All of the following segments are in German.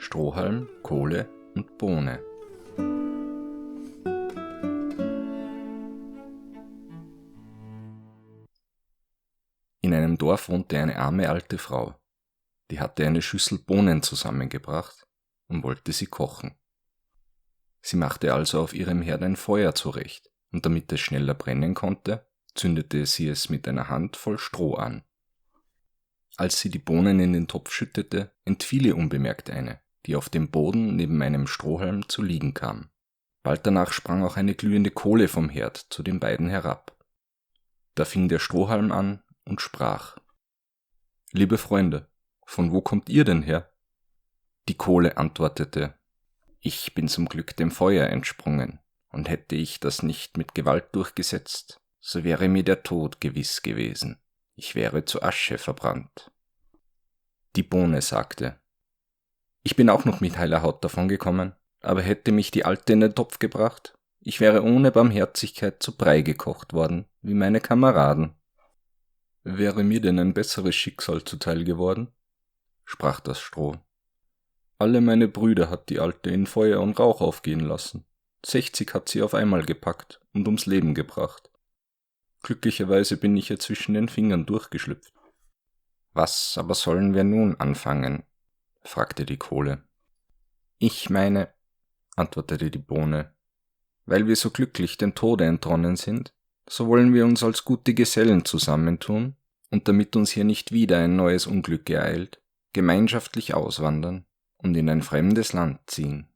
Strohhalm, Kohle und Bohne. In einem Dorf wohnte eine arme alte Frau. Die hatte eine Schüssel Bohnen zusammengebracht und wollte sie kochen. Sie machte also auf ihrem Herd ein Feuer zurecht, und damit es schneller brennen konnte, zündete sie es mit einer Hand voll Stroh an. Als sie die Bohnen in den Topf schüttete, entfiel ihr unbemerkt eine, die auf dem Boden neben einem Strohhalm zu liegen kam. Bald danach sprang auch eine glühende Kohle vom Herd zu den beiden herab. Da fing der Strohhalm an und sprach: »Liebe Freunde, von wo kommt ihr denn her?« Die Kohle antwortete: »Ich bin zum Glück dem Feuer entsprungen, und hätte ich das nicht mit Gewalt durchgesetzt, so wäre mir der Tod gewiss gewesen. Ich wäre zu Asche verbrannt.« Die Bohne sagte: »Ich bin auch noch mit heiler Haut davongekommen, aber hätte mich die Alte in den Topf gebracht, ich wäre ohne Barmherzigkeit zu Brei gekocht worden, wie meine Kameraden.« »Wäre mir denn ein besseres Schicksal zuteil geworden?« sprach das Stroh. »Alle meine Brüder hat die Alte in Feuer und Rauch aufgehen lassen. 60 hat sie auf einmal gepackt und ums Leben gebracht. Glücklicherweise bin ich ihr zwischen den Fingern durchgeschlüpft.« »Was aber sollen wir nun anfangen?« fragte die Kohle. »Ich meine«, antwortete die Bohne, »weil wir so glücklich dem Tode entronnen sind, so wollen wir uns als gute Gesellen zusammentun und damit uns hier nicht wieder ein neues Unglück ereilt, gemeinschaftlich auswandern und in ein fremdes Land ziehen.«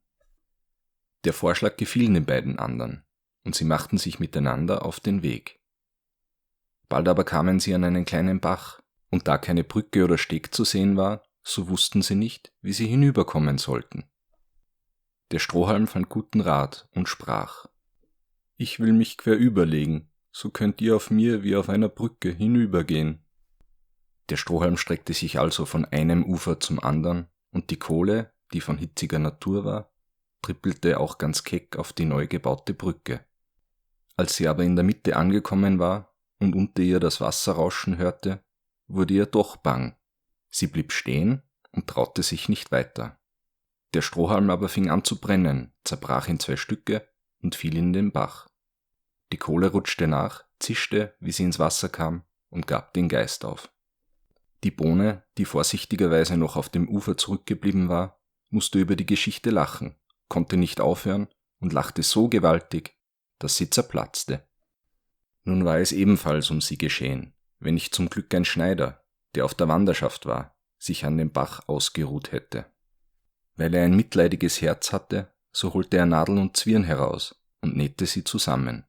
Der Vorschlag gefiel den beiden anderen, und sie machten sich miteinander auf den Weg. Bald aber kamen sie an einen kleinen Bach, und da keine Brücke oder Steg zu sehen war, so wussten sie nicht, wie sie hinüberkommen sollten. Der Strohhalm fand guten Rat und sprach: »Ich will mich querüberlegen, so könnt ihr auf mir wie auf einer Brücke hinübergehen.« Der Strohhalm streckte sich also von einem Ufer zum anderen, und die Kohle, die von hitziger Natur war, trippelte auch ganz keck auf die neu gebaute Brücke. Als sie aber in der Mitte angekommen war und unter ihr das Wasser rauschen hörte, wurde ihr doch bang. Sie blieb stehen und traute sich nicht weiter. Der Strohhalm aber fing an zu brennen, zerbrach in 2 Stücke und fiel in den Bach. Die Kohle rutschte nach, zischte, wie sie ins Wasser kam, und gab den Geist auf. Die Bohne, die vorsichtigerweise noch auf dem Ufer zurückgeblieben war, musste über die Geschichte lachen, konnte nicht aufhören und lachte so gewaltig, dass sie zerplatzte. Nun war es ebenfalls um sie geschehen, wenn nicht zum Glück ein Schneider, der auf der Wanderschaft war, sich an dem Bach ausgeruht hätte. Weil er ein mitleidiges Herz hatte, so holte er Nadel und Zwirn heraus und nähte sie zusammen.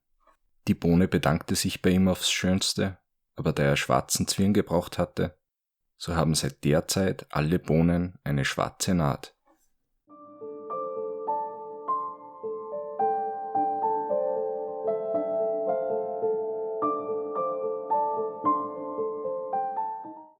Die Bohne bedankte sich bei ihm aufs Schönste, aber da er schwarzen Zwirn gebraucht hatte, so haben seit der Zeit alle Bohnen eine schwarze Naht.